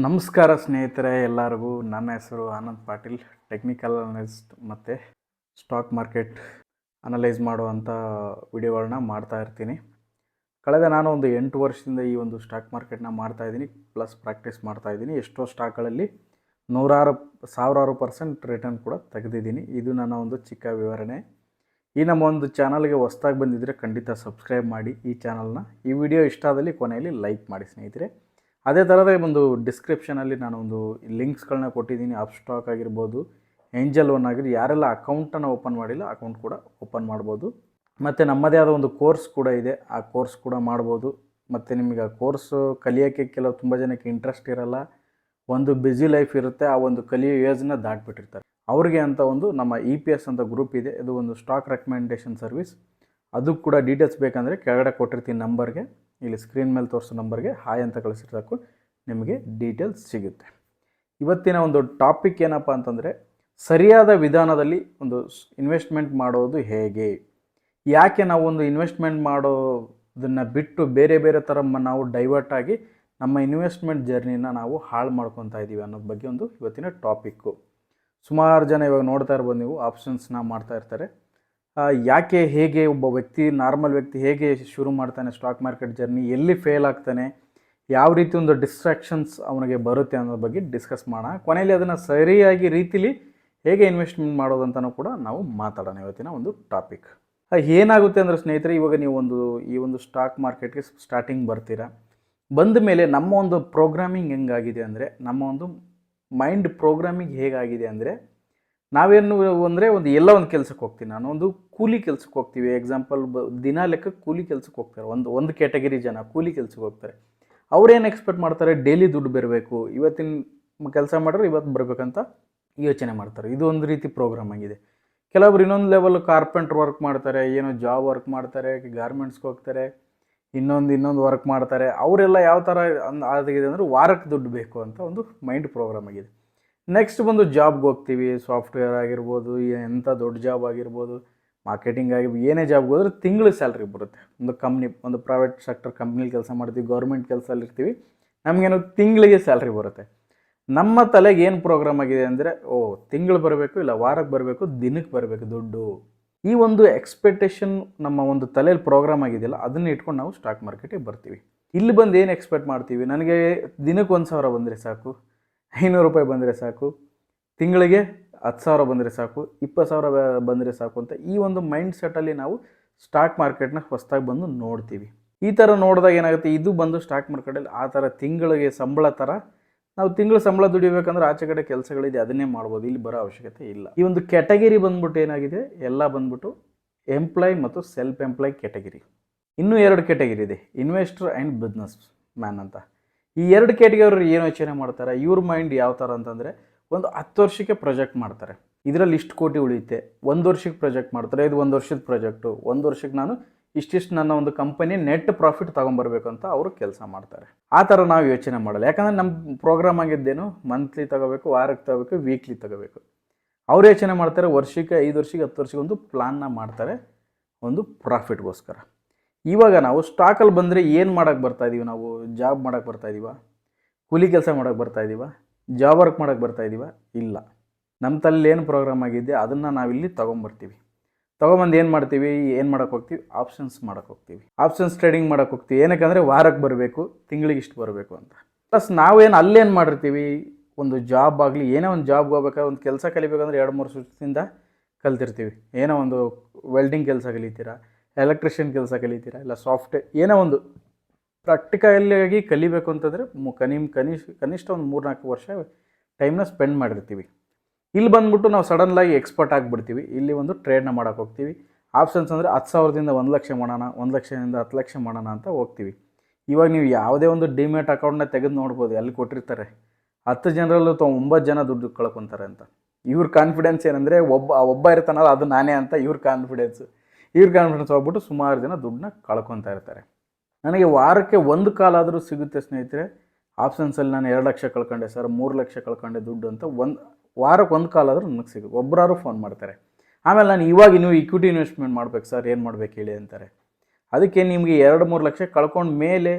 ನಮಸ್ಕಾರ ಸ್ನೇಹಿತರೆ ಎಲ್ಲರಿಗೂ. ನನ್ನ ಹೆಸರು ಆನಂದ್ ಪಾಟೀಲ್, ಟೆಕ್ನಿಕಲ್ ಅನಲಿಸ್ಟ್ ಮತ್ತು ಸ್ಟಾಕ್ ಮಾರ್ಕೆಟ್ ಅನಲೈಸ್ ಮಾಡುವಂಥ ವಿಡಿಯೋಗಳನ್ನ ಮಾಡ್ತಾ ಇರ್ತೀನಿ. ಕಳೆದ ನಾನು ಒಂದು 8 ವರ್ಷದಿಂದ ಈ ಒಂದು ಸ್ಟಾಕ್ ಮಾರ್ಕೆಟ್ನ ಮಾಡ್ತಾಯಿದ್ದೀನಿ, ಪ್ಲಸ್ ಪ್ರಾಕ್ಟೀಸ್ ಮಾಡ್ತಾಯಿದ್ದೀನಿ. ಎಷ್ಟೋ ಸ್ಟಾಕ್ಗಳಲ್ಲಿ ಸಾವಿರಾರು ಪರ್ಸೆಂಟ್ ರಿಟರ್ನ್ ಕೂಡ ತೆಗೆದಿದ್ದೀನಿ. ಇದು ನನ್ನ ಒಂದು ಚಿಕ್ಕ ವಿವರಣೆ. ಈ ನಮ್ಮ ಒಂದು ಚಾನಲ್ಗೆ ಹೊಸ್ದಾಗಿ ಬಂದಿದ್ದರೆ ಖಂಡಿತ ಸಬ್ಸ್ಕ್ರೈಬ್ ಮಾಡಿ ಈ ಚಾನಲ್ನ. ಈ ವಿಡಿಯೋ ಇಷ್ಟ ಆದಲ್ಲಿ ಕೊನೆಯಲ್ಲಿ ಲೈಕ್ ಮಾಡಿ ಸ್ನೇಹಿತರೆ. ಅದೇ ಥರದ ಒಂದು ಡಿಸ್ಕ್ರಿಪ್ಷನಲ್ಲಿ ನಾನು ಒಂದು ಲಿಂಕ್ಸ್ಗಳನ್ನ ಕೊಟ್ಟಿದ್ದೀನಿ. ಅಪ್ ಸ್ಟಾಕ್ ಆಗಿರ್ಬೋದು, ಏಂಜಲ್ ಒನ್ ಆಗಿರ್ಬೋದು. ಯಾರೆಲ್ಲ ಅಕೌಂಟನ್ನು ಓಪನ್ ಮಾಡಿಲ್ಲ ಅಕೌಂಟ್ ಕೂಡ ಓಪನ್ ಮಾಡ್ಬೋದು. ಮತ್ತು ನಮ್ಮದೇ ಆದ ಒಂದು ಕೋರ್ಸ್ ಕೂಡ ಇದೆ, ಆ ಕೋರ್ಸ್ ಕೂಡ ಮಾಡ್ಬೋದು. ಮತ್ತು ನಿಮಗೆ ಆ ಕೋರ್ಸು ಕಲಿಯೋಕ್ಕೆ ತುಂಬ ಜನಕ್ಕೆ ಇಂಟ್ರೆಸ್ಟ್ ಇರೋಲ್ಲ, ಒಂದು ಬ್ಯುಸಿ ಲೈಫ್ ಇರುತ್ತೆ, ಆ ಒಂದು ಕಲಿಯೋ ಏಜ್ನ ದಾಟ್ಬಿಟ್ಟಿರ್ತಾರೆ. ಅವ್ರಿಗೆ ಅಂತ ಒಂದು ನಮ್ಮ EPS ಅಂತ ಗ್ರೂಪ್ ಇದೆ, ಇದು ಒಂದು ಸ್ಟಾಕ್ ರೆಕಮೆಂಡೇಷನ್ ಸರ್ವಿಸ್. ಅದು ಕೂಡ ಡೀಟೇಲ್ಸ್ ಬೇಕಂದರೆ ಕೆಳಗಡೆ ಕೊಟ್ಟಿರ್ತೀನಿ ನಂಬರ್ಗೆ, ಇಲ್ಲಿ ಸ್ಕ್ರೀನ್ ಮೇಲೆ ತೋರಿಸೋ ನಂಬರ್ಗೆ ಹಾಯ್ ಅಂತ ಕಳಿಸಿರ್ಬೇಕು, ನಿಮಗೆ ಡೀಟೇಲ್ಸ್ ಸಿಗುತ್ತೆ. ಇವತ್ತಿನ ಒಂದು ಟಾಪಿಕ್ ಏನಪ್ಪ ಅಂತಂದರೆ, ಸರಿಯಾದ ವಿಧಾನದಲ್ಲಿ ಒಂದು ಇನ್ವೆಸ್ಟ್ಮೆಂಟ್ ಮಾಡೋದು ಹೇಗೆ, ಯಾಕೆ ನಾವು ಒಂದು ಇನ್ವೆಸ್ಟ್ಮೆಂಟ್ ಮಾಡೋದನ್ನು ಬಿಟ್ಟು ಬೇರೆ ಬೇರೆ ಥರ ನಾವು ಡೈವರ್ಟ್ ಆಗಿ ನಮ್ಮ ಇನ್ವೆಸ್ಟ್ಮೆಂಟ್ ಜರ್ನಿನ ನಾವು ಹಾಳು ಮಾಡ್ಕೊತಾ ಇದ್ದೀವಿ ಅನ್ನೋದ್ರ ಬಗ್ಗೆ ಒಂದು ಇವತ್ತಿನ ಟಾಪಿಕ್ಕು. ಸುಮಾರು ಜನ ಇವಾಗ ನೋಡ್ತಾ ಇರ್ಬೋದು ನೀವು, ಆಪ್ಷನ್ಸ್ನ ಮಾಡ್ತಾ ಇರ್ತಾರೆ. ಯಾಕೆ, ಹೇಗೆ ಒಬ್ಬ ವ್ಯಕ್ತಿ, ನಾರ್ಮಲ್ ವ್ಯಕ್ತಿ ಹೇಗೆ ಶುರು ಮಾಡ್ತಾನೆ ಸ್ಟಾಕ್ ಮಾರ್ಕೆಟ್ ಜರ್ನಿ, ಎಲ್ಲಿ ಫೇಲ್ ಆಗ್ತಾನೆ, ಯಾವ ರೀತಿ ಒಂದು ಡಿಸ್ಟ್ರಾಕ್ಷನ್ಸ್ ಅವನಿಗೆ ಬರುತ್ತೆ ಅನ್ನೋದ್ರ ಬಗ್ಗೆ ಡಿಸ್ಕಸ್ ಮಾಡೋಣ. ಕೊನೆಯಲ್ಲಿ ಅದನ್ನು ಸರಿಯಾಗಿ ರೀತಿಲಿ ಹೇಗೆ ಇನ್ವೆಸ್ಟ್ಮೆಂಟ್ ಮಾಡೋದಂತನೂ ಕೂಡ ನಾವು ಮಾತಾಡೋಣ ಇವತ್ತಿನ ಒಂದು ಟಾಪಿಕ್. ಏನಾಗುತ್ತೆ ಅಂದರೆ ಸ್ನೇಹಿತರೆ, ಇವಾಗ ನೀವು ಈ ಒಂದು ಸ್ಟಾಕ್ ಮಾರ್ಕೆಟ್ಗೆ ಸ್ಟಾರ್ಟಿಂಗ್ ಬರ್ತೀರಾ. ಬಂದ ಮೇಲೆ ನಮ್ಮ ಒಂದು ಪ್ರೋಗ್ರಾಮಿಂಗ್ ಹೆಂಗಾಗಿದೆ ಅಂದರೆ, ನಮ್ಮ ಒಂದು ಮೈಂಡ್ ಪ್ರೋಗ್ರಾಮಿಂಗ್ ಹೇಗಾಗಿದೆ ಅಂದರೆ, ನಾವೇನು ಅಂದರೆ ಎಲ್ಲ ಒಂದು ಕೆಲಸಕ್ಕೆ ಹೋಗ್ತೀನಿ ನಾನು, ಒಂದು ಕೂಲಿ ಕೆಲಸಕ್ಕೆ ಹೋಗ್ತೀವಿ. ಎಕ್ಸಾಂಪಲ್ ದಿನ ಲೆಕ್ಕ ಕೂಲಿ ಕೆಲಸಕ್ಕೆ ಹೋಗ್ತಾರೆ. ಒಂದು ಕ್ಯಾಟಗರಿ ಜನ ಕೂಲಿ ಕೆಲಸಕ್ಕೆ ಹೋಗ್ತಾರೆ. ಅವ್ರೇನು ಎಕ್ಸ್ಪೆಕ್ಟ್ ಮಾಡ್ತಾರೆ, ಡೈಲಿ ದುಡ್ಡು ಬರಬೇಕು, ಇವತ್ತಿನ ಕೆಲಸ ಮಾಡಿದ್ರೆ ಇವತ್ತು ಬರಬೇಕಂತ ಯೋಚನೆ ಮಾಡ್ತಾರೆ. ಇದು ಒಂದು ರೀತಿ ಪ್ರೋಗ್ರಾಮ್ ಆಗಿದೆ. ಕೆಲವೊಬ್ರು ಇನ್ನೊಂದು ಲೆವೆಲ್ ಕಾರ್ಪೆಂಟ್ರ್ ವರ್ಕ್ ಮಾಡ್ತಾರೆ, ಏನೋ ಜಾಬ್ ವರ್ಕ್ ಮಾಡ್ತಾರೆ, ಗಾರ್ಮೆಂಟ್ಸ್ಗೆ ಹೋಗ್ತಾರೆ, ಇನ್ನೊಂದು ವರ್ಕ್ ಮಾಡ್ತಾರೆ. ಅವರೆಲ್ಲ ಯಾವ ಥರ ಆಗಿದೆ ಅಂದರೆ, ವಾರಕ್ಕೆ ದುಡ್ಡು ಬೇಕು ಅಂತ ಒಂದು ಮೈಂಡ್ ಪ್ರೋಗ್ರಾಮ್ ಆಗಿದೆ. ನೆಕ್ಸ್ಟ್ ಬಂದು ಜಾಬ್ಗೆ ಹೋಗ್ತೀವಿ, ಸಾಫ್ಟ್ವೇರ್ ಆಗಿರ್ಬೋದು, ಎಂಥ ದೊಡ್ಡ ಜಾಬ್ ಆಗಿರ್ಬೋದು, ಮಾರ್ಕೆಟಿಂಗ್ ಆಗಿರ್ಬೋದು, ಏನೇ ಜಾಬ್ಗೆ ಹೋದ್ರೆ ತಿಂಗಳು ಸ್ಯಾಲ್ರಿ ಬರುತ್ತೆ. ಒಂದು ಪ್ರೈವೇಟ್ ಸೆಕ್ಟರ್ ಕಂಪ್ನಿಲಿ ಕೆಲಸ ಮಾಡ್ತೀವಿ, ಗೌರ್ಮೆಂಟ್ ಕೆಲಸದಲ್ಲಿ ಇರ್ತೀವಿ, ನಮಗೇನು ತಿಂಗಳಿಗೆ ಸ್ಯಾಲ್ರಿ ಬರುತ್ತೆ. ನಮ್ಮ ತಲೆಗೆ ಏನು ಪ್ರೋಗ್ರಾಮ್ ಆಗಿದೆ ಅಂದರೆ, ತಿಂಗಳು ಬರಬೇಕು, ಇಲ್ಲ ವಾರಕ್ಕೆ ಬರಬೇಕು, ದಿನಕ್ಕೆ ಬರಬೇಕು ದುಡ್ಡು. ಈ ಒಂದು ಎಕ್ಸ್ಪೆಕ್ಟೇಷನ್ ನಮ್ಮ ಒಂದು ತಲೆಯಲ್ಲಿ ಪ್ರೋಗ್ರಾಮ್ ಆಗಿದೆಯಲ್ಲ, ಅದನ್ನು ಇಟ್ಕೊಂಡು ನಾವು ಸ್ಟಾಕ್ ಮಾರ್ಕೆಟಿಗೆ ಬರ್ತೀವಿ. ಇಲ್ಲಿ ಬಂದು ಏನು ಎಕ್ಸ್ಪೆಕ್ಟ್ ಮಾಡ್ತೀವಿ, ನನಗೆ ದಿನಕ್ಕೆ 1,000 ಬಂದರೆ ಸಾಕು, 500 ರೂಪಾಯಿ ಬಂದರೆ ಸಾಕು, ತಿಂಗಳಿಗೆ 10,000 ಬಂದರೆ ಸಾಕು, 20,000 ಬಂದರೆ ಸಾಕು ಅಂತ ಈ ಒಂದು ಮೈಂಡ್ ಸೆಟ್ಟಲ್ಲಿ ನಾವು ಸ್ಟಾಕ್ ಮಾರ್ಕೆಟ್ನ ಹೊಸದಾಗಿ ಬಂದು ನೋಡ್ತೀವಿ. ಈ ಥರ ನೋಡಿದಾಗ ಏನಾಗುತ್ತೆ, ಇದು ಬಂದು ಸ್ಟಾಕ್ ಮಾರ್ಕೆಟಲ್ಲಿ ಆ ಥರ ತಿಂಗಳಿಗೆ ಸಂಬಳ ಥರ ನಾವು ತಿಂಗಳು ಸಂಬಳ ದುಡಿಬೇಕಂದ್ರೆ ಆಚೆ ಕಡೆ ಕೆಲಸಗಳಿದೆ, ಅದನ್ನೇ ಮಾಡ್ಬೋದು, ಇಲ್ಲಿ ಬರೋ ಅವಶ್ಯಕತೆ ಇಲ್ಲ. ಈ ಒಂದು ಕ್ಯಾಟಗರಿ ಬಂದ್ಬಿಟ್ಟು ಏನಾಗಿದೆ, ಎಲ್ಲ ಬಂದ್ಬಿಟ್ಟು ಎಂಪ್ಲಾಯ್ ಮತ್ತು ಸೆಲ್ಫ್ ಎಂಪ್ಲಾಯ್ ಕ್ಯಾಟಗರಿ. ಇನ್ನೂ 2 ಕ್ಯಾಟಗರಿ ಇದೆ, ಇನ್ವೆಸ್ಟರ್ ಆ್ಯಂಡ್ ಬಿಸ್ನೆಸ್ ಮ್ಯಾನ್ ಅಂತ. ಈ 2 ಕ್ಯಾಟಗರಿ ಏನು ಯೋಚನೆ ಮಾಡ್ತಾರೆ, ಇವ್ರ ಮೈಂಡ್ ಯಾವ ಥರ ಅಂತಂದರೆ, ಒಂದು 10 ವರ್ಷಕ್ಕೆ ಪ್ರಾಜೆಕ್ಟ್ ಮಾಡ್ತಾರೆ, ಇದರಲ್ಲಿ ಇಷ್ಟು ಕೋಟಿ ಉಳಿಯುತ್ತೆ. 1 ವರ್ಷಕ್ಕೆ ಪ್ರಾಜೆಕ್ಟ್ ಮಾಡ್ತಾರೆ, ಇದು 1 ವರ್ಷದ ಪ್ರಾಜೆಕ್ಟು, 1 ವರ್ಷಕ್ಕೆ ನಾನು ಇಷ್ಟಿಷ್ಟು ನನ್ನ ಒಂದು ಕಂಪನಿ ನೆಟ್ ಪ್ರಾಫಿಟ್ ತೊಗೊಂಬರ್ಬೇಕು ಅಂತ ಅವರು ಕೆಲಸ ಮಾಡ್ತಾರೆ. ಆ ಥರ ನಾವು ಯೋಚನೆ ಮಾಡಲ್ಲ. ಯಾಕಂದರೆ ನಮ್ಮ ಪ್ರೋಗ್ರಾಮ್ ಆಗಿದ್ದೇನು, ಮಂತ್ಲಿ ತೊಗೋಬೇಕು, ವಾರಕ್ಕೆ ತೊಗೋಬೇಕು, ವೀಕ್ಲಿ ತೊಗೋಬೇಕು. ಅವ್ರು ಯೋಚನೆ ಮಾಡ್ತಾರೆ ವರ್ಷಕ್ಕೆ, 5 ವರ್ಷಕ್ಕೆ, 10 ವರ್ಷಕ್ಕೆ ಒಂದು ಪ್ಲಾನ್ನ ಮಾಡ್ತಾರೆ, ಒಂದು ಪ್ರಾಫಿಟ್ಗೋಸ್ಕರ. ಇವಾಗ ನಾವು ಸ್ಟಾಕಲ್ಲಿ ಬಂದರೆ ಏನು ಮಾಡೋಕ್ಕೆ ಬರ್ತಾಯಿದ್ದೀವಿ, ನಾವು ಜಾಬ್ ಮಾಡೋಕ್ಕೆ ಬರ್ತಾಯಿದ್ದೀವ, ಕೂಲಿ ಕೆಲಸ ಮಾಡೋಕ್ಕೆ ಬರ್ತಾಯಿದ್ದೀವ, ಜಾಬ್ ವರ್ಕ್ ಮಾಡೋಕ್ಕೆ ಬರ್ತಾಯಿದ್ದೀವ? ಇಲ್ಲ. ನಮ್ಮ ತಲೆಯಲ್ಲಿ ಏನು ಪ್ರೋಗ್ರಾಮ್ ಆಗಿದ್ದೆ ಅದನ್ನು ನಾವಿಲ್ಲಿ ತೊಗೊಂಬರ್ತೀವಿ. ತೊಗೊಂಬಂದು ಏನು ಮಾಡ್ತೀವಿ, ಏನು ಮಾಡೋಕ್ಕೆ ಹೋಗ್ತೀವಿ, ಆಪ್ಷನ್ಸ್ ಮಾಡೋಕ್ಕೆ ಹೋಗ್ತೀವಿ, ಆಪ್ಷನ್ಸ್ ಟ್ರೇಡಿಂಗ್ ಮಾಡೋಕ್ಕೆ ಹೋಗ್ತೀವಿ. ಏನಕ್ಕಂದರೆ ವಾರಕ್ಕೆ ಬರಬೇಕು, ತಿಂಗಳಿಗೆ ಇಷ್ಟು ಬರಬೇಕು ಅಂತ. ಪ್ಲಸ್ ನಾವೇನು ಅಲ್ಲೇನು ಮಾಡಿರ್ತೀವಿ, ಒಂದು ಜಾಬ್ ಆಗಲಿ, ಏನೇ ಒಂದು ಜಾಬ್ಗೆ ಹೋಗ್ಬೇಕಾದ್ರೆ, ಒಂದು ಕೆಲಸ ಕಲಿಬೇಕಂದ್ರೆ 2-3 ವರ್ಷದಿಂದ ಕಲ್ತಿರ್ತೀವಿ. ಏನೋ ಒಂದು ವೆಲ್ಡಿಂಗ್ ಕೆಲಸ ಕಲಿತೀರಾ, ಎಲೆಕ್ಟ್ರಿಷಿಯನ್ ಕೆಲಸ ಕಲಿತೀರಾ, ಇಲ್ಲ ಸಾಫ್ಟ್ವೇರ್, ಏನೋ ಒಂದು ಪ್ರಾಕ್ಟಿಕಲಾಗಿ ಕಲಿಬೇಕು ಅಂತಂದರೆ ಕನಿಷ್ಠ ಒಂದು 3-4 ವರ್ಷ ಟೈಮ್ನ ಸ್ಪೆಂಡ್ ಮಾಡಿರ್ತೀವಿ. ಇಲ್ಲಿ ಬಂದುಬಿಟ್ಟು ನಾವು ಸಡನ್ಲಾಗಿ ಎಕ್ಸ್ಪರ್ಟ್ ಆಗಿಬಿಡ್ತೀವಿ. ಇಲ್ಲಿ ಒಂದು ಟ್ರೇಡ್ನ ಮಾಡೋಕ್ಕೆ ಹೋಗ್ತೀವಿ. ಆಪ್ಷನ್ಸ್ ಅಂದರೆ 10,000ದಿಂದ 1 ಲಕ್ಷ ಮಾಡೋಣ, 1 ಲಕ್ಷದಿಂದ 10 ಲಕ್ಷ ಮಾಡೋಣ ಅಂತ ಹೋಗ್ತೀವಿ. ಇವಾಗ ನೀವು ಯಾವುದೇ ಒಂದು ಡಿಮ್ಯಾಟ್ ಅಕೌಂಟ್ನ ತೆಗೆದು ನೋಡ್ಬೋದು, ಅಲ್ಲಿ ಕೊಟ್ಟಿರ್ತಾರೆ 10 ಜನರಲ್ಲೂ 9 ಜನ ದುಡ್ಡು ಕಳ್ಕೊತಾರೆ ಅಂತ. ಇವ್ರ ಕಾನ್ಫಿಡೆನ್ಸ್ ಏನಂದರೆ, ಒಬ್ಬ ಇರ್ತಾನಲ್ಲ ಅದು ನಾನೇ ಅಂತ ಇವ್ರ ಕಾನ್ಫಿಡೆನ್ಸ್ ಹೋಗ್ಬಿಟ್ಟು ಸುಮಾರು ಜನ ದುಡ್ಡನ್ನ ಕಳ್ಕೊತಾ ಇರ್ತಾರೆ. ನನಗೆ ವಾರಕ್ಕೆ 1 ಕಾಲಾದರೂ ಸಿಗುತ್ತೆ ಸ್ನೇಹಿತರೆ, ಆಪ್ಷನ್ಸಲ್ಲಿ ನಾನು 2 ಲಕ್ಷ ಕಳ್ಕೊಂಡೆ ಸರ್, 3 ಲಕ್ಷ ಕಳ್ಕೊಂಡೆ ದುಡ್ಡು ಅಂತ ವಾರಕ್ಕೆ 1 ಕಾಲಾದರೂ ನನಗೆ ಸಿಗುತ್ತೆ. ಒಬ್ಬರಾರು ಫೋನ್ ಮಾಡ್ತಾರೆ. ಆಮೇಲೆ ನಾನು ಇವಾಗ ನೀವು ಇಕ್ವಿಟಿ ಇನ್ವೆಸ್ಟ್ಮೆಂಟ್ ಮಾಡ್ಬೇಕು ಸರ್, ಏನು ಮಾಡ್ಬೇಕು ಹೇಳಿ ಅಂತಾರೆ. ಅದಕ್ಕೆ ನಿಮಗೆ 2-3 ಲಕ್ಷ ಕಳ್ಕೊಂಡ ಮೇಲೆ,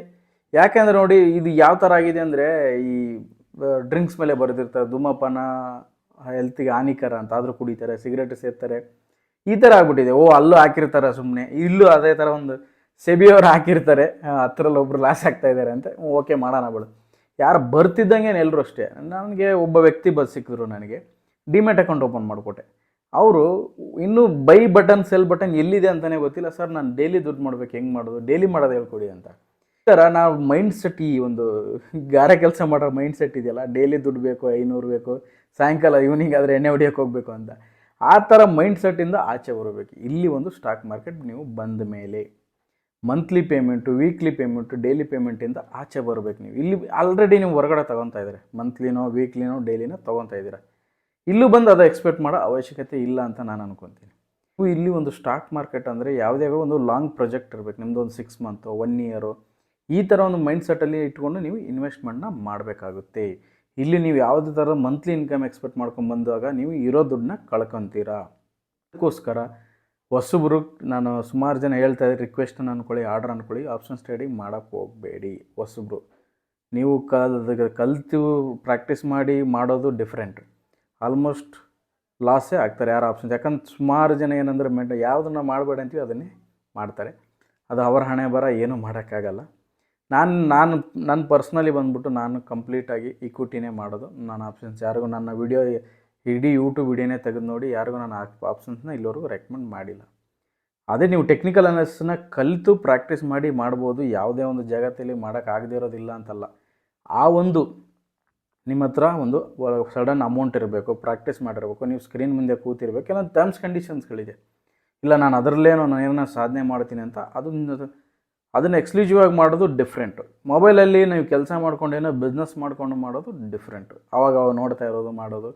ಯಾಕೆಂದರೆ ನೋಡಿ ಇದು ಯಾವ ಥರ ಆಗಿದೆ ಅಂದರೆ, ಈ ಡ್ರಿಂಕ್ಸ್ ಮೇಲೆ ಬರೆದಿರ್ತಾರೆ ಧೂಮಪಾನ ಹೆಲ್ತಿಗೆ ಹಾನಿಕರ ಅಂತ, ಆದರೂ ಕುಡಿತಾರೆ, ಸಿಗರೇಟ್ ಸೇರ್ತಾರೆ. ಈ ಥರ ಆಗ್ಬಿಟ್ಟಿದೆ. ಅಲ್ಲೂ ಹಾಕಿರ್ತಾರೆ ಸುಮ್ಮನೆ, ಇಲ್ಲೂ ಅದೇ ಥರ ಒಂದು ಸೆಬಿಯವ್ರು ಹಾಕಿರ್ತಾರೆ, ಹತ್ತರಲ್ಲಿ ಒಬ್ರು ಲಾಸ್ ಆಗ್ತಾ ಇದ್ದಾರೆ ಅಂತ, ಓಕೆ ಮಾಡೋಣ ಬಿಡು. ಯಾರು ಬರ್ತಿದ್ದಂಗೆ ಎಲ್ಲರೂ ಅಷ್ಟೇ. ನನಗೆ ಒಬ್ಬ ವ್ಯಕ್ತಿ ಸಿಕ್ಕಿದ್ರು, ನನಗೆ ಡಿಮ್ಯಾಟ್ ಅಕೌಂಟ್ ಓಪನ್ ಮಾಡಿಕೊಟ್ಟೆ. ಅವರು ಇನ್ನೂ ಬೈ ಬಟನ್ ಸೆಲ್ ಬಟನ್ ಎಲ್ಲಿದೆ ಅಂತಲೇ ಗೊತ್ತಿಲ್ಲ. ಸರ್ ನಾನು ಡೈಲಿ ದುಡ್ಡು ಮಾಡ್ಬೇಕು, ಹೆಂಗೆ ಮಾಡೋದು, ಡೈಲಿ ಮಾಡೋದು ಹೇಳ್ಕೊಡಿ ಅಂತ. ಈ ಥರ ನಾವು ಮೈಂಡ್ ಸೆಟ್, ಈ ಒಂದು ಗಾರೆ ಕೆಲಸ ಮಾಡೋ ಮೈಂಡ್ ಸೆಟ್ ಇದೆಯಲ್ಲ, ಡೈಲಿ ದುಡ್ಡು ಬೇಕು, 500 ಬೇಕು, ಸಾಯಂಕಾಲ ಈವ್ನಿಂಗ್ ಆದರೆ ಎಣ್ಣೆ ಹೊಡಿಯೋಕ್ಕೆ ಹೋಗಬೇಕು ಅಂತ, ಆ ಥರ ಮೈಂಡ್ ಸೆಟ್ಟಿಂದ ಆಚೆ ಬರಬೇಕು. ಇಲ್ಲಿ ಒಂದು ಸ್ಟಾಕ್ ಮಾರ್ಕೆಟ್ ನೀವು ಬಂದ ಮೇಲೆ monthly payment, weekly payment, daily ಪೇಮೆಂಟಿಂದ ಆಚೆ ಬರಬೇಕು. ನೀವು ಇಲ್ಲಿ ಆಲ್ರೆಡಿ ನೀವು ಹೊರಗಡೆ ತೊಗೊತಾ ಇದ್ದೀರಿ, ಮಂತ್ಲಿನೋ ವೀಕ್ಲಿನೋ ಡೈಲಿನೋ ತೊಗೊತಾ ಇದ್ದೀರಾ. ಇಲ್ಲೂ ಬಂದು ಅದು ಎಕ್ಸ್ಪೆಕ್ಟ್ ಮಾಡೋ ಅವಶ್ಯಕತೆ ಇಲ್ಲ ಅಂತ ನಾನು ಅನ್ಕೊತೀನಿ. ಇಲ್ಲಿ ಒಂದು ಸ್ಟಾಕ್ ಮಾರ್ಕೆಟ್ ಅಂದರೆ ಯಾವುದೇ ಒಂದು ಲಾಂಗ್ ಪ್ರಾಜೆಕ್ಟ್ ಇರಬೇಕು. ನಿಮ್ಮದು ಒಂದು 6 ಮಂತು, 1 ಇಯರು, ಈ ಥರ ಒಂದು ಮೈಂಡ್ ಸೆಟ್ಟಲ್ಲಿ ಇಟ್ಕೊಂಡು ನೀವು ಇನ್ವೆಸ್ಟ್ಮೆಂಟ್ನ ಮಾಡಬೇಕಾಗುತ್ತೆ. ಇಲ್ಲಿ ನೀವು ಯಾವುದೇ ಥರ ಮಂತ್ಲಿ ಇನ್ಕಮ್ ಎಕ್ಸ್ಪೆಕ್ಟ್ ಮಾಡ್ಕೊಂಡು ಬಂದಾಗ ನೀವು ಇರೋ ದುಡ್ಡನ್ನ ಕಳ್ಕೊತೀರಾ. ಅದಕ್ಕೋಸ್ಕರ ಹೊಸಬ್ರು, ನಾನು ಸುಮಾರು ಜನ ಹೇಳ್ತಾ ಇದ್ದೀನಿ, ರಿಕ್ವೆಸ್ಟನ್ನು ಅಂದ್ಕೊಳ್ಳಿ, ಆರ್ಡರ್ ಅಂದ್ಕೊಳ್ಳಿ, ಆಪ್ಷನ್ಸ್ ಟ್ರೇಡಿಂಗ್ ಮಾಡೋಕ್ಕೆ ಹೋಗಬೇಡಿ. ಹೊಸಬ್ರು ನೀವು ಕಲಿತು ಪ್ರಾಕ್ಟೀಸ್ ಮಾಡಿ ಮಾಡೋದು ಡಿಫ್ರೆಂಟ್. ಆಲ್ಮೋಸ್ಟ್ ಲಾಸೇ ಆಗ್ತಾರೆ ಯಾರು ಆಪ್ಷನ್ಸ್. ಯಾಕಂದ್ರೆ ಸುಮಾರು ಜನ ಏನಂದರೆ ಯಾವುದನ್ನು ಮಾಡಬೇಡ ಅಂತೀವಿ ಅದನ್ನೇ ಮಾಡ್ತಾರೆ. ಅದು ಅವರ ಹಣೆ ಬರ, ಏನೂ ಮಾಡೋಕ್ಕಾಗಲ್ಲ. ನಾನು ಪರ್ಸ್ನಲಿ ಬಂದುಬಿಟ್ಟು ನಾನು ಕಂಪ್ಲೀಟಾಗಿ ಇಕ್ವಿಟಿನೇ ಮಾಡೋದು. ನಾನು ಆಪ್ಷನ್ಸ್ ಯಾರಿಗೂ ನನ್ನ ವಿಡಿಯೋ ಇಡೀ ಯೂಟ್ಯೂಬ್ ವಿಡಿಯೋನೇ ತೆಗೆದು ನೋಡಿ ಯಾರಿಗೂ ನಾನು ಆಪ್ಷನ್ಸ್ನ ಇಲ್ಲಿವರೆಗೂ ರೆಕಮೆಂಡ್ ಮಾಡಿಲ್ಲ. ಅದೇ ನೀವು ಟೆಕ್ನಿಕಲ್ ಅನಾಲಿಸಿಸ್ನ ಕಲಿತು ಪ್ರಾಕ್ಟೀಸ್ ಮಾಡಿ ಮಾಡ್ಬೋದು. ಯಾವುದೇ ಒಂದು ಜಗತ್ತಲ್ಲಿ ಮಾಡೋಕ್ಕಾಗದೇ ಇರೋದಿಲ್ಲ ಅಂತಲ್ಲ. ಆ ಒಂದು ನಿಮ್ಮ ಹತ್ರ ಒಂದು ಸಡನ್ ಅಮೌಂಟ್ ಇರಬೇಕು, ಪ್ರಾಕ್ಟೀಸ್ ಮಾಡಿರಬೇಕು, ನೀವು ಸ್ಕ್ರೀನ್ ಮುಂದೆ ಕೂತಿರ್ಬೇಕು. ಕೆಲವೊಂದು ಟರ್ಮ್ಸ್ ಕಂಡೀಷನ್ಸ್ಗಳಿದೆ. ಇಲ್ಲ ನಾನು ಅದರಲ್ಲೇನೋ ನಾನು ಏನೋ ಸಾಧನೆ ಮಾಡ್ತೀನಿ ಅಂತ ಅದನ್ನು ಎಕ್ಸ್ಕ್ಲೂಸಿವ್ ಆಗಿ ಮಾಡೋದು ಡಿಫ್ರೆಂಟು. ಮೊಬೈಲಲ್ಲಿ ನೀವು ಕೆಲಸ ಮಾಡ್ಕೊಂಡು ಏನೋ ಬಿಸ್ನೆಸ್ ಮಾಡ್ಕೊಂಡು ಮಾಡೋದು ಡಿಫ್ರೆಂಟು. ಅವಾಗ ನೋಡ್ತಾ ಇರೋದು ಮಾಡೋದು.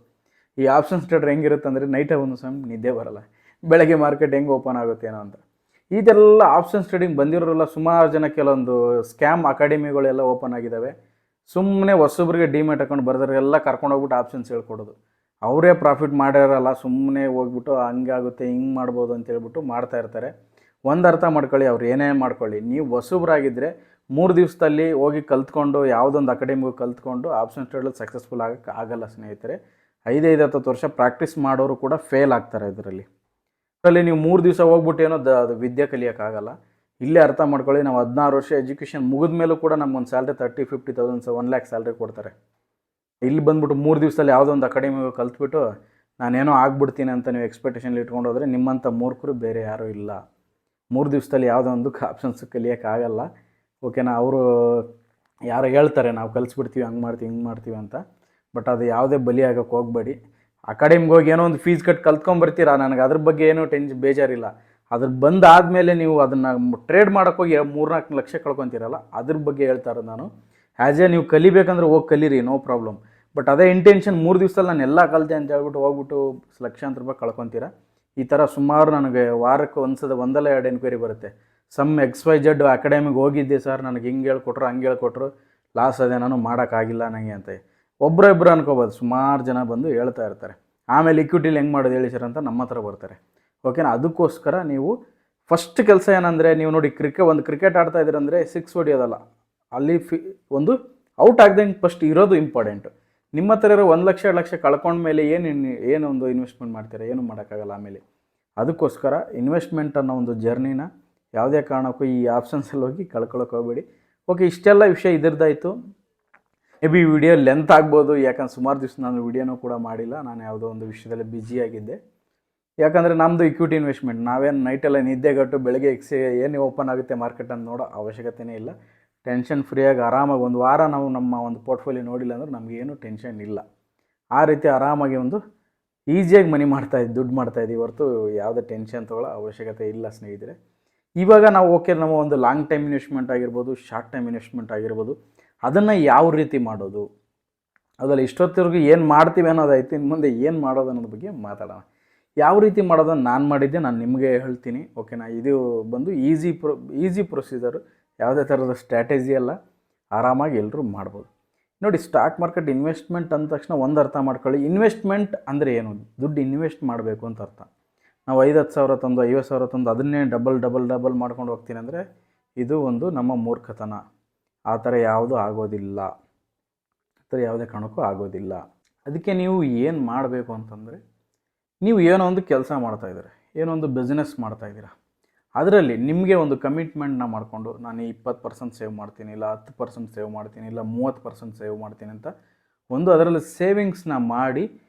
ಈ ಆಪ್ಷನ್ಸ್ ಟ್ರೇಡರ್ ಹೆಂಗಿರುತ್ತೆ ಅಂದರೆ ನೈಟೇ ಒಂದು ಸಮಯ ನಿದ್ದೆ ಬರೋಲ್ಲ, ಬೆಳಗ್ಗೆ ಮಾರ್ಕೆಟ್ ಹೆಂಗೆ ಓಪನ್ ಆಗುತ್ತೇನೋ ಅಂತ. ಇದೆಲ್ಲ ಆಪ್ಷನ್ಸ್ ಟ್ರೇಡಿಂಗ್ ಬಂದಿರೋರೆಲ್ಲ ಸುಮಾರು ಜನ ಕೆಲವೊಂದು ಸ್ಕ್ಯಾಮ್ ಅಕಾಡೆಮಿಗಳೆಲ್ಲ ಓಪನ್ ಆಗಿದ್ದಾವೆ. ಸುಮ್ಮನೆ ಹೊಸಬ್ರಿಗೆ ಡಿಮ್ಯಾಟ್ ಅಕೌಂಟ್ ಬರ್ದವ್ರಿಗೆಲ್ಲ ಕರ್ಕೊಂಡೋಗ್ಬಿಟ್ಟು ಆಪ್ಷನ್ಸ್ ಹೇಳ್ಕೊಡೋದು. ಅವರೇ ಪ್ರಾಫಿಟ್ ಮಾಡಿರೋಲ್ಲ, ಸುಮ್ಮನೆ ಹೋಗ್ಬಿಟ್ಟು ಹಂಗಾಗುತ್ತೆ ಹಿಂಗೆ ಮಾಡ್ಬೋದು ಅಂತ ಹೇಳ್ಬಿಟ್ಟು ಮಾಡ್ತಾ ಇರ್ತಾರೆ. ಒಂದು ಅರ್ಥ ಮಾಡ್ಕೊಳ್ಳಿ, ಅವ್ರು ಏನೇ ಮಾಡ್ಕೊಳ್ಳಿ, ನೀವು ಹೊಸಬ್ರಾಗಿದ್ದರೆ 3 ದಿವಸದಲ್ಲಿ ಹೋಗಿ ಕಲ್ತ್ಕೊಂಡು ಯಾವುದೊಂದು ಅಕಾಡೆಮಿಗೂ ಕಲ್ತ್ಕೊಂಡು ಆಪ್ಷನ್ಸ್ ಟ್ರೇಡಲ್ಲಿ ಸಕ್ಸಸ್ಫುಲ್ ಆಗಲ್ಲ ಸ್ನೇಹಿತರೆ. 5-10 ವರ್ಷ ಪ್ರಾಕ್ಟೀಸ್ ಮಾಡೋರು ಕೂಡ ಫೇಲ್ ಆಗ್ತಾರೆ ಇದರಲ್ಲಿ ನೀವು 3 ದಿವಸ ಹೋಗ್ಬಿಟ್ಟು ಏನೋ ಅದು ವಿದ್ಯೆ ಕಲಿಯೋಕ್ಕಾಗಲ್ಲ. ಇಲ್ಲೇ ಅರ್ಥ ಮಾಡ್ಕೊಳ್ಳಿ, ನಾವು 16 ವರ್ಷ ಎಜುಕೇಷನ್ ಮುಗಿದ ಮೇಲೂ ಕೂಡ ನಮ್ಗೊಂದು ಸ್ಯಾಲ್ರಿ 30,000-50,000 1 lakh ಸ್ಯಾಲ್ರಿ ಕೊಡ್ತಾರೆ. ಇಲ್ಲಿ ಬಂದ್ಬಿಟ್ಟು 3 ದಿವಸದಲ್ಲಿ ಯಾವುದೋ ಒಂದು ಅಕಾಡೆಮಿಗೆ ಕಲ್ತ್ಬಿಟ್ಟು ನಾನೇನೋ ಆಗ್ಬಿಡ್ತೀನಿ ಅಂತ ನೀವು ಎಕ್ಸ್ಪೆಕ್ಟೇಷನ್ಲಿ ಇಟ್ಕೊಂಡು ಹೋದರೆ ನಿಮ್ಮಂಥ ಮೂರ್ಖರು ಬೇರೆ ಯಾರೂ ಇಲ್ಲ. 3 ದಿವಸದಲ್ಲಿ ಯಾವುದೋ ಒಂದು ಆಪ್ಷನ್ಸ್ ಕಲಿಯೋಕ್ಕಾಗಲ್ಲ. ಓಕೆನಾ? ಅವರು ಯಾರೋ ಹೇಳ್ತಾರೆ ನಾವು ಕಲಿಸ್ಬಿಡ್ತೀವಿ, ಹಂಗೆ ಮಾಡ್ತೀವಿ ಹಿಂಗೆ ಮಾಡ್ತೀವಿ ಅಂತ. ಬಟ್ ಅದು ಯಾವುದೇ ಬಲಿ ಆಗೋಕ್ಕೆ ಹೋಗಬೇಡಿ. ಅಕಾಡೆಮಿಗೆ ಹೋಗಿ ಏನೋ ಒಂದು ಫೀಸ್ ಕಟ್ಟಿ ಕಲ್ತ್ಕೊಂಬರ್ತೀರಾ, ನನಗೆ ಅದ್ರ ಬಗ್ಗೆ ಏನೂ ಬೇಜಾರಿಲ್ಲ. ಅದ್ರ ಬಂದಾದಮೇಲೆ ನೀವು ಅದನ್ನು ಟ್ರೇಡ್ ಮಾಡೋಕ್ಕೋಗಿ 3-4 ಲಕ್ಷ ಕಳ್ಕೊತೀರಲ್ಲ, ಅದ್ರ ಬಗ್ಗೆ ಹೇಳ್ತಾ ಇರೋದು ನಾನು. ನೀವು ಕಲಿಬೇಕಂದ್ರೆ ಹೋಗಿ ಕಲೀರಿ, ನೋ ಪ್ರಾಬ್ಲಮ್. ಬಟ್ ಅದೇ ಇಂಟೆನ್ಷನ್ 3 ದಿವಸದಲ್ಲಿ ನಾನು ಎಲ್ಲ ಕಲಿತೆ ಅಂತ ಹೇಳ್ಬಿಟ್ಟು ಹೋಗ್ಬಿಟ್ಟು ಲಕ್ಷಾಂತರ ರೂಪಾಯಿ ಕಳ್ಕೊತೀರಾ. ಈ ಥರ ಸುಮಾರು ನನಗೆ ವಾರಕ್ಕೆ ಒಂದಲ್ಲ 2 ಎನ್ಕ್ವೈರಿ ಬರುತ್ತೆ. XYZ ಅಕಾಡೆಮಿಗೆ ಹೋಗಿದ್ದೆ ಸರ್, ನನಗೆ ಹಿಂಗೆ ಹೇಳ್ಕೊಟ್ರು ಹಂಗೆ ಹೇಳ್ಕೊಟ್ರು, ಲಾಸ್ ಅದೇ, ನಾನು ಮಾಡೋಕ್ಕಾಗಿಲ್ಲ ನನಗೆ ಅಂತ ಒಬ್ಬರೊಬ್ಬರು ಅನ್ಕೋಬೋದು. ಸುಮಾರು ಜನ ಬಂದು ಹೇಳ್ತಾ ಇರ್ತಾರೆ. ಆಮೇಲೆ ಇಕ್ವಿಟಿಲಿ ಹೆಂಗೆ ಮಾಡೋದು ಹೇಳಿ ಸರ್ ಅಂತ ನಮ್ಮ ಹತ್ರ ಬರ್ತಾರೆ. ಓಕೆನಾ? ಅದಕ್ಕೋಸ್ಕರ ನೀವು ಫಸ್ಟ್ ಕೆಲಸ ಏನಂದರೆ, ನೀವು ನೋಡಿ ಕ್ರಿಕೆಟ್ ಆಡ್ತಾ ಇದ್ದೀರಂದರೆ 6 ಹೊಡಿಯೋದಲ್ಲ, ಅಲ್ಲಿ ಒಂದು ಔಟ್ ಆಗ್ದಂಗೆ ಫಸ್ಟ್ ಇರೋದು ಇಂಪಾರ್ಟೆಂಟು. ನಿಮ್ಮ ಹತ್ರ ಇರೋ 1 ಲಕ್ಷ 2 ಲಕ್ಷ ಕಳ್ಕೊಂಡ್ಮೇಲೆ ಏನು ಒಂದು ಇನ್ವೆಸ್ಟ್ಮೆಂಟ್ ಮಾಡ್ತೀರಾ? ಏನೂ ಮಾಡೋಕ್ಕಾಗಲ್ಲ ಆಮೇಲೆ. ಅದಕ್ಕೋಸ್ಕರ ಇನ್ವೆಸ್ಟ್ಮೆಂಟ್ ಅನ್ನೋ ಒಂದು ಜರ್ನಿನ ಯಾವುದೇ ಕಾರಣಕ್ಕೂ ಈ ಆಪ್ಷನ್ಸಲ್ಲಿ ಹೋಗಿ ಕಳ್ಕೊಳ್ಳೋಕೆ ಹೋಗಬೇಡಿ. ಓಕೆ, ಇಷ್ಟೆಲ್ಲ ವಿಷಯ ಇದ್ರದ್ದಾಯಿತು. ಮೇ ಬಿ ವಿಡಿಯೋ ಲೆಂತ್ ಆಗ್ಬೋದು, ಯಾಕಂದ್ರೆ ಸುಮಾರು ದಿವಸ ನಾನು ವಿಡಿಯೋನೂ ಕೂಡ ಮಾಡಿಲ್ಲ. ನಾನು ಯಾವುದೋ ಒಂದು ವಿಷಯದಲ್ಲಿ ಬ್ಯುಸಿಯಾಗಿದ್ದೆ. ಯಾಕಂದರೆ ನಮ್ಮದು ಇಕ್ವಿಟಿ ಇನ್ವೆಸ್ಟ್ಮೆಂಟ್, ನಾವೇನು ನೈಟೆಲ್ಲ ನಿದ್ದೆಗಟ್ಟು ಬೆಳಗ್ಗೆ ಏನು ಓಪನ್ ಆಗುತ್ತೆ ಮಾರ್ಕೆಟ್ ಅಂತ ನೋಡೋ ಅವಶ್ಯಕತೆಯೇ ಇಲ್ಲ. ಟೆನ್ಷನ್ ಫ್ರೀಯಾಗಿ ಆರಾಮಾಗಿ ಒಂದು ವಾರ ನಾವು ನಮ್ಮ ಒಂದು ಪೋರ್ಟ್ಫೋಲಿಯೋ ನೋಡಿಲ್ಲ ಅಂದ್ರೆ ನಮಗೇನು ಟೆನ್ಷನ್ ಇಲ್ಲ. ಆ ರೀತಿ ಆರಾಮಾಗಿ ಒಂದು ಈಸಿಯಾಗಿ ದುಡ್ಡು ಮಾಡ್ತಾಯಿದ್ದೀವಿ ಹೊರತು ಯಾವುದೇ ಟೆನ್ಷನ್ ತೊಗೊಳ್ಳೋ ಅವಶ್ಯಕತೆ ಇಲ್ಲ ಸ್ನೇಹಿತರೆ. ಇವಾಗ ನಾವು ನಮ್ಮ ಒಂದು ಲಾಂಗ್ ಟೈಮ್ ಇನ್ವೆಸ್ಟ್ಮೆಂಟ್ ಆಗಿರ್ಬೋದು, ಶಾರ್ಟ್ ಟೈಮ್ ಇನ್ವೆಸ್ಟ್ಮೆಂಟ್ ಆಗಿರ್ಬೋದು, ಅದನ್ನು ಯಾವ ರೀತಿ ಮಾಡೋದು, ಅದರಲ್ಲಿ ಇಷ್ಟೊತ್ತಿವರೆಗೂ ಏನು ಮಾಡ್ತೀವಿ ಅನ್ನೋದಾಯ್ತು. ಇನ್ನು ಮುಂದೆ ಏನು ಮಾಡೋದು ಅನ್ನೋದ್ರ ಬಗ್ಗೆ ಮಾತಾಡೋಣ. ಯಾವ ರೀತಿ ಮಾಡೋದನ್ನು ನಾನು ಮಾಡಿದ್ದೆ, ನಾನು ನಿಮಗೆ ಹೇಳ್ತೀನಿ. ಓಕೆನಾ? ಇದು ಬಂದು ಈಸಿ ಪ್ರೊಸೀಜರು, ಯಾವುದೇ ಥರದ ಸ್ಟ್ರಾಟಜಿ ಅಲ್ಲ, ಆರಾಮಾಗಿ ಎಲ್ಲರೂ ಮಾಡ್ಬೋದು. ನೋಡಿ, ಸ್ಟಾಕ್ ಮಾರ್ಕೆಟ್ ಇನ್ವೆಸ್ಟ್ಮೆಂಟ್ ಅಂದ ತಕ್ಷಣ ಒಂದು ಅರ್ಥ ಮಾಡ್ಕೊಳ್ಳಿ. ಇನ್ವೆಸ್ಟ್ಮೆಂಟ್ ಅಂದರೆ ಏನು? ದುಡ್ಡು ಇನ್ವೆಸ್ಟ್ ಮಾಡಬೇಕು ಅಂತ ಅರ್ಥ. ನಾವು 5-10 ಸಾವಿರ ತಂದು 50 ಸಾವಿರ ತಂದು ಅದನ್ನೇ ಡಬಲ್ ಮಾಡ್ಕೊಂಡು ಹೋಗ್ತೀನಿ ಅಂದರೆ ಇದು ಒಂದು ನಮ್ಮ ಮೂರ್ಖತನ. ಆ ಥರ ಯಾವುದೂ ಆಗೋದಿಲ್ಲ. ಯಾವುದೇ ಕಾರಣಕ್ಕೂ ಆಗೋದಿಲ್ಲ. ಅದಕ್ಕೆ ನೀವು ಏನು ಮಾಡಬೇಕು ಅಂತಂದರೆ, ನೀವು ಏನೋ ಒಂದು ಕೆಲಸ ಮಾಡ್ತಾಯಿದ್ದೀರ, ಏನೋ ಒಂದು ಬಿಸ್ನೆಸ್ ಮಾಡ್ತಾಯಿದ್ದೀರ, ಅದರಲ್ಲಿ ನಿಮಗೆ ಒಂದು ಕಮಿಟ್ಮೆಂಟ್ನ ಮಾಡಿಕೊಂಡು ನಾನು 20% ಸೇವ್ ಮಾಡ್ತೀನಿ, ಇಲ್ಲ 10% ಸೇವ್ ಮಾಡ್ತೀನಿ, ಇಲ್ಲ 30% ಸೇವ್ ಮಾಡ್ತೀನಿ ಅಂತ ಒಂದು ಅದರಲ್ಲಿ ಸೇವಿಂಗ್ಸ್ನ ಮಾಡಿ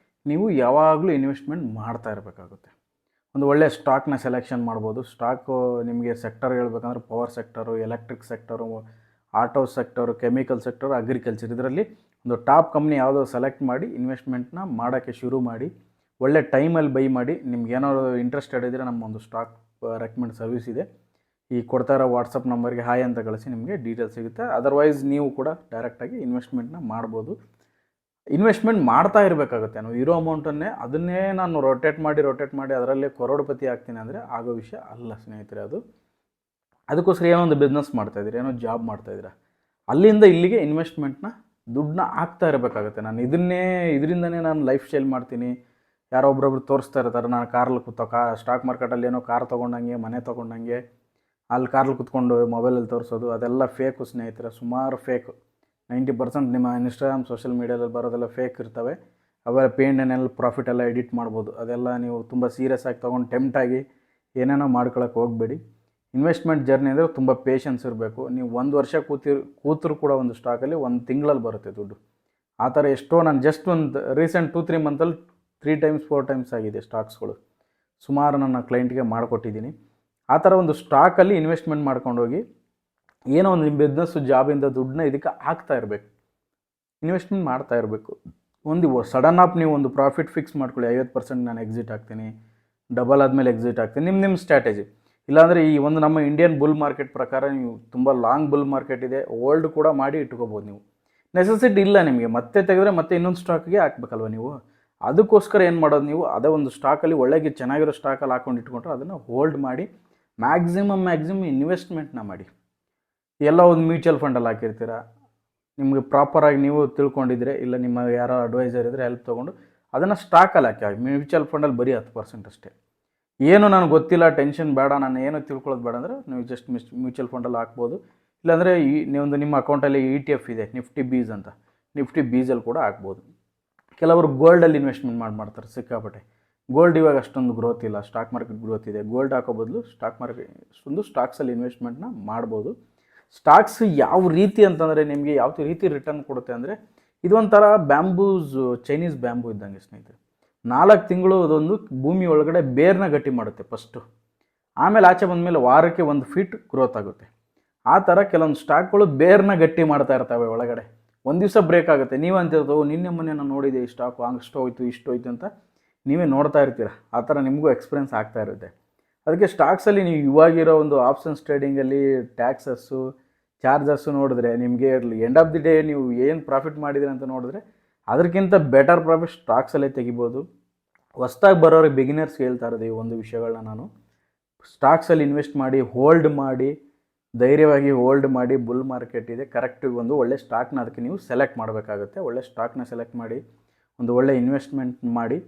ನೀವು ಯಾವಾಗಲೂ ಇನ್ವೆಸ್ಟ್ಮೆಂಟ್ ಮಾಡ್ತಾ ಇರಬೇಕಾಗುತ್ತೆ. ಒಂದು ಒಳ್ಳೆಯ ಸ್ಟಾಕ್ನ ಸೆಲೆಕ್ಷನ್ ಮಾಡ್ಬೋದು. ಸ್ಟಾಕು ನಿಮಗೆ ಸೆಕ್ಟರ್ ಹೇಳ್ಬೇಕಂದ್ರೆ power sector, electric sector, auto sector, chemical sector, agriculture, ಇದರಲ್ಲಿ ಒಂದು ಟಾಪ್ ಕಂಪ್ನಿ ಯಾವುದೋ ಸೆಲೆಕ್ಟ್ ಮಾಡಿ ಇನ್ವೆಸ್ಟ್ಮೆಂಟ್ನ ಮಾಡೋಕ್ಕೆ ಶುರು ಮಾಡಿ. ಒಳ್ಳೆ ಟೈಮಲ್ಲಿ ಬೈ ಮಾಡಿ. ನಿಮ್ಗೆ ಏನಾದ್ರು ಇಂಟ್ರೆಸ್ಟೆಡ್ ಇದ್ದರೆ ನಮ್ಮೊಂದು ಸ್ಟಾಕ್ ರೆಕಮೆಂಡ್ ಸರ್ವಿಸ್ ಇದೆ. ಈ ಕೊಡ್ತಾ ಇರೋ ವಾಟ್ಸಪ್ ನಂಬರ್ಗೆ ಹಾಯ್ ಅಂತ ಕಳಿಸಿ, ನಿಮಗೆ ಡೀಟೇಲ್ಸ್ ಸಿಗುತ್ತೆ. ಅದರ್ವೈಸ್ ನೀವು ಕೂಡ ಡೈರೆಕ್ಟಾಗಿ ಇನ್ವೆಸ್ಟ್ಮೆಂಟ್ನ ಮಾಡ್ಬೋದು. ಇನ್ವೆಸ್ಟ್ಮೆಂಟ್ ಮಾಡ್ತಾ ಇರಬೇಕಾಗುತ್ತೆ. ನಾವು ಇರೋ ಅಮೌಂಟನ್ನೇ ಅದನ್ನೇ ನಾನು ರೊಟೇಟ್ ಮಾಡಿ ಅದರಲ್ಲೇ ಕರೋಡ್ಪತಿ ಆಗ್ತೀನಿ ಅಂದರೆ ಆಗೋ ವಿಷಯ ಅಲ್ಲ ಸ್ನೇಹಿತರೆ. ಅದಕ್ಕೋಸ್ಕರ ಏನೋ ಒಂದು ಬಿಸ್ನೆಸ್ ಮಾಡ್ತಾಯಿದ್ದೀರಿ, ಏನೋ ಜಾಬ್ ಮಾಡ್ತಾಯಿದ್ದೀರಾ, ಅಲ್ಲಿಂದ ಇಲ್ಲಿಗೆ ಇನ್ವೆಸ್ಟ್ಮೆಂಟ್ನ ದುಡ್ಡನ್ನ ಹಾಕ್ತಾ ಇರಬೇಕಾಗುತ್ತೆ. ನಾನು ಇದರಿಂದನೇ ನಾನು ಲೈಫ್ ಸ್ಟೈಲ್ ಮಾಡ್ತೀನಿ. ಯಾರೋ ಒಬ್ರೊಬ್ರು ತೋರಿಸ್ತಾ ಇರ್ತಾರೆ, ನಾನು ಕಾರಲ್ಲಿ ಸ್ಟಾಕ್ ಮಾರ್ಕೆಟಲ್ಲಿ ಏನೋ ಕಾರ್ ತೊಗೊಂಡಂಗೆ, ಮನೆ ತೊಗೊಂಡಂಗೆ, ಅಲ್ಲಿ ಕಾರಲ್ಲಿ ಕೂತ್ಕೊಂಡು ಮೊಬೈಲಲ್ಲಿ ತೋರಿಸೋದು, ಅದೆಲ್ಲ ಫೇಕು ಸ್ನೇಹಿತರೆ. ಸುಮಾರು ಫೇಕು. 90% ನಿಮ್ಮ ಇನ್ಸ್ಟಾಗ್ರಾಮ್ ಸೋಷಿಯಲ್ ಮೀಡಿಯಾದಲ್ಲಿ ಬರೋದೆಲ್ಲ ಫೇಕ್ ಇರ್ತವೆ. ಅವೆಲ್ಲ ಪೇಂಡನ್ನೆಲ್ಲ ಪ್ರಾಫಿಟ್ ಎಲ್ಲ ಎಡಿಟ್ ಮಾಡ್ಬೋದು. ಅದೆಲ್ಲ ನೀವು ತುಂಬ ಸೀರಿಯಸ್ ಆಗಿ ತೊಗೊಂಡು ಟೆಂಪ್ಟ್ ಆಗಿ ಏನೇನೋ ಮಾಡ್ಕೊಳಕ್ಕೆ ಹೋಗಬೇಡಿ. ಇನ್ವೆಸ್ಟ್ಮೆಂಟ್ ಜರ್ನಿ ಅಂದರೆ ತುಂಬ ಪೇಷನ್ಸ್ ಇರಬೇಕು. ನೀವು 1 ವರ್ಷ ಕೂತರೂ ಕೂಡ ಒಂದು ಸ್ಟಾಕಲ್ಲಿ 1 ತಿಂಗಳಲ್ಲಿ ಬರುತ್ತೆ ದುಡ್ಡು. ಆ ಥರ ಎಷ್ಟೋ ನಾನು ಜಸ್ಟ್ ಒಂದು ರೀಸೆಂಟ್ 2-3 ಮಂತಲ್ಲಿ 3 ಟೈಮ್ಸ್ 4 ಟೈಮ್ಸ್ ಆಗಿದೆ ಸ್ಟಾಕ್ಸ್ಗಳು. ಸುಮಾರು ನನ್ನ ಕ್ಲೈಂಟ್ಗೆ ಮಾಡಿಕೊಟ್ಟಿದ್ದೀನಿ. ಆ ಥರ ಒಂದು ಸ್ಟಾಕಲ್ಲಿ ಇನ್ವೆಸ್ಟ್ಮೆಂಟ್ ಮಾಡ್ಕೊಂಡೋಗಿ ಏನೋ ಒಂದು ನಿಮ್ಮ ಬಿಸ್ನೆಸ್ಸು ಜಾಬಿಂದ ದುಡ್ಡನ್ನ ಇದಕ್ಕೆ ಹಾಕ್ತಾ ಇರಬೇಕು, ಇನ್ವೆಸ್ಟ್ಮೆಂಟ್ ಮಾಡ್ತಾ ಇರಬೇಕು. ಒಂದು ಸಡನ್ ಆಫ್ ನೀವು ಒಂದು ಪ್ರಾಫಿಟ್ ಫಿಕ್ಸ್ ಮಾಡ್ಕೊಳ್ಳಿ, 50% ನಾನು ಎಕ್ಸಿಟ್ ಆಗ್ತೀನಿ, ಡಬಲ್ ಆದಮೇಲೆ ಎಕ್ಸಿಟ್ ಆಗ್ತೀನಿ, ನಿಮ್ಮ ಸ್ಟ್ರಾಟಜಿ. ಇಲ್ಲಾಂದರೆ ಈ ಒಂದು ನಮ್ಮ ಇಂಡಿಯನ್ ಬುಲ್ ಮಾರ್ಕೆಟ್ ಪ್ರಕಾರ ನೀವು ತುಂಬ ಲಾಂಗ್ ಬುಲ್ ಮಾರ್ಕೆಟ್ ಇದೆ, ಓಲ್ಡ್ ಕೂಡ ಮಾಡಿ ಇಟ್ಕೋಬೋದು. ನೀವು ನೆಸೆಸಿಟಿ ಇಲ್ಲ ನಿಮಗೆ, ಮತ್ತೆ ತೆಗೆದ್ರೆ ಮತ್ತೆ ಇನ್ನೊಂದು ಸ್ಟಾಕ್ಗೆ ಹಾಕ್ಬೇಕಲ್ವ ನೀವು. ಅದಕ್ಕೋಸ್ಕರ ಏನು ಮಾಡೋದು, ನೀವು ಅದೇ ಒಂದು ಸ್ಟಾಕಲ್ಲಿ ಒಳ್ಳೆಗೆ ಚೆನ್ನಾಗಿರೋ ಸ್ಟಾಕಲ್ಲಿ ಹಾಕೊಂಡು ಇಟ್ಕೊಂಡ್ರೆ ಅದನ್ನು ಹೋಲ್ಡ್ ಮಾಡಿ ಮ್ಯಾಕ್ಸಿಮಮ್ ಇನ್ವೆಸ್ಟ್ಮೆಂಟ್ನ ಮಾಡಿ. ಎಲ್ಲ ಒಂದು ಮ್ಯೂಚುವಲ್ ಫಂಡಲ್ಲಿ ಹಾಕಿರ್ತೀರ, ನಿಮಗೆ ಪ್ರಾಪರಾಗಿ ನೀವು ತಿಳ್ಕೊಂಡಿದ್ರೆ, ಇಲ್ಲ ನಿಮ್ಮ ಯಾರೋ ಅಡ್ವೈಸರ್ ಇದ್ದರೆ ಹೆಲ್ಪ್ ತೊಗೊಂಡು ಅದನ್ನು ಸ್ಟಾಕಲ್ಲಿ ಹಾಕಿ. ಮ್ಯೂಚುವಲ್ ಫಂಡಲ್ಲಿ ಬರೀ 10% ಅಷ್ಟೇ. ಏನು ನನಗೆ ಗೊತ್ತಿಲ್ಲ, ಟೆನ್ಷನ್ ಬೇಡ, ನಾನು ಏನು ತಿಳ್ಕೊಳ್ಳೋದು ಬೇಡ ಅಂದರೆ ನೀವು ಜಸ್ಟ್ ಮ್ಯೂಚುವಲ್ ಫಂಡಲ್ಲಿ ಹಾಕ್ಬೋದು. ಇಲ್ಲಾಂದರೆ ನಿಮ್ಮ ಅಕೌಂಟಲ್ಲಿ ETF ಇದೆ, ನಿಫ್ಟಿ ಬೀಸ್ ಅಂತ, ನಿಫ್ಟಿ ಬೀಸಲ್ಲಿ ಕೂಡ ಹಾಕ್ಬೋದು. ಕೆಲವರು ಗೋಲ್ಡಲ್ಲಿ ಇನ್ವೆಸ್ಟ್ಮೆಂಟ್ ಮಾಡ್ತಾರೆ ಸಿಕ್ಕಾಪಟ್ಟೆ. ಗೋಲ್ಡ್ ಇವಾಗ ಅಷ್ಟೊಂದು ಗ್ರೋತ್ ಇಲ್ಲ, ಸ್ಟಾಕ್ ಮಾರ್ಕೆಟ್ ಗ್ರೋತ್ ಇದೆ. ಗೋಲ್ಡ್ ಹಾಕೋ ಬದಲು ಸ್ಟಾಕ್ಸಲ್ಲಿ ಇನ್ವೆಸ್ಟ್ಮೆಂಟ್ನ ಮಾಡ್ಬೋದು. ಸ್ಟಾಕ್ಸ್ ಯಾವ ರೀತಿ ಅಂತಂದರೆ ನಿಮಗೆ ಯಾವ ರೀತಿ ರಿಟರ್ನ್ ಕೊಡುತ್ತೆ ಅಂದರೆ, ಇದೊಂಥರ ಚೈನೀಸ್ ಬ್ಯಾಂಬೂ ಇದ್ದಂಗೆ ಸ್ನೇಹಿತರೆ. 4 ತಿಂಗಳು ಅದೊಂದು ಭೂಮಿ ಒಳಗಡೆ ಬೇರ್ನ ಗಟ್ಟಿ ಮಾಡುತ್ತೆ ಫಸ್ಟು. ಆಮೇಲೆ ಆಚೆ ಬಂದಮೇಲೆ ವಾರಕ್ಕೆ 1 ಫೀಟ್ ಗ್ರೋತ್ ಆಗುತ್ತೆ. ಆ ಥರ ಕೆಲವೊಂದು ಸ್ಟಾಕ್ಗಳು ಬೇರ್ನ ಗಟ್ಟಿ ಮಾಡ್ತಾ ಇರ್ತವೆ ಒಳಗಡೆ. ಒಂದು ದಿವಸ ಬ್ರೇಕ್ ಆಗುತ್ತೆ. ನೀವು ಅಂತಿರ್ತವೆ, ನಿನ್ನೆ ಮೊನ್ನೆ ನಾನು ನೋಡಿದೆ ಈ ಸ್ಟಾಕು ಅಷ್ಟು ಹೋಯ್ತು ಇಷ್ಟು ಹೋಯ್ತು ಅಂತ ನೀವೇ ನೋಡ್ತಾ ಇರ್ತೀರ. ಆ ಥರ ನಿಮಗೂ ಎಕ್ಸ್ಪೀರಿಯನ್ಸ್ ಆಗ್ತಾ ಇರುತ್ತೆ. ಅದಕ್ಕೆ ಸ್ಟಾಕ್ಸಲ್ಲಿ ನೀವು ಇವಾಗಿರೋ ಒಂದು ಆಪ್ಷನ್ಸ್ ಟ್ರೇಡಿಂಗಲ್ಲಿ ಟ್ಯಾಕ್ಸಸ್ಸು ಚಾರ್ಜಸ್ಸು ನೋಡಿದ್ರೆ ನಿಮಗೆ ಎಂಡ್ ಆಫ್ ದಿ ಡೇ ನೀವು ಏನು ಪ್ರಾಫಿಟ್ ಮಾಡಿದ್ದೀರಿ ಅಂತ ನೋಡಿದ್ರೆ ಅದಕ್ಕಿಂತ ಬೆಟರ್ ಪ್ರಾಫಿಟ್ ಸ್ಟಾಕ್ಸಲ್ಲೇ ತೆಗಿಬೋದು. ಹೊಸ್ದಾಗಿ ಬರೋರಿಗೆ ಬಿಗಿನರ್ಸ್ಗೆ ಹೇಳ್ತಾ ಇರೋದು ಈ ಒಂದು ವಿಷಯಗಳನ್ನ ನಾನು. ಸ್ಟಾಕ್ಸಲ್ಲಿ ಇನ್ವೆಸ್ಟ್ ಮಾಡಿ, ಹೋಲ್ಡ್ ಮಾಡಿ, ಧೈರ್ಯವಾಗಿ ಹೋಲ್ಡ್ ಮಾಡಿ. ಬುಲ್ ಮಾರ್ಕೆಟ್ ಇದೆ, ಕರೆಕ್ಟಿಗೆ ಒಂದು ಒಳ್ಳೆ ಸ್ಟಾಕ್ನ ಅದಕ್ಕೆ ನೀವು ಸೆಲೆಕ್ಟ್ ಮಾಡಬೇಕಾಗುತ್ತೆ. ಒಳ್ಳೆ ಸ್ಟಾಕ್ನ ಸೆಲೆಕ್ಟ್ ಮಾಡಿ ಒಂದು ಒಳ್ಳೆ ಇನ್ವೆಸ್ಟ್ಮೆಂಟ್ ಮಾಡಿ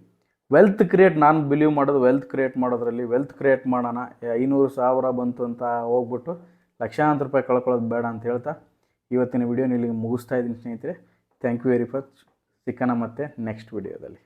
ವೆಲ್ತ್ ಕ್ರಿಯೇಟ್. ನಾನು ಬಿಲೀವ್ ಮಾಡೋದು ವೆಲ್ತ್ ಕ್ರಿಯೇಟ್ ಮಾಡೋದ್ರಲ್ಲಿ. ವೆಲ್ತ್ ಕ್ರಿಯೇಟ್ ಮಾಡೋಣ, 500,000 ಬಂತು ಅಂತ ಹೋಗ್ಬಿಟ್ಟು ಲಕ್ಷಾಂತರ ರೂಪಾಯಿ ಕಳ್ಕೊಳ್ಳೋದು ಬೇಡ ಅಂತ ಹೇಳ್ತಾ ಇವತ್ತಿನ ವಿಡಿಯೋನ ಇಲ್ಲಿಗೆ ಮುಗಿಸ್ತಾ ಇದ್ದೀನಿ ಸ್ನೇಹಿತರೆ. Thank you very much. ಸಿಕ್ಕಣ ಮತ್ತೆ ನೆಕ್ಸ್ಟ್ ವಿಡಿಯೋದಲ್ಲಿ.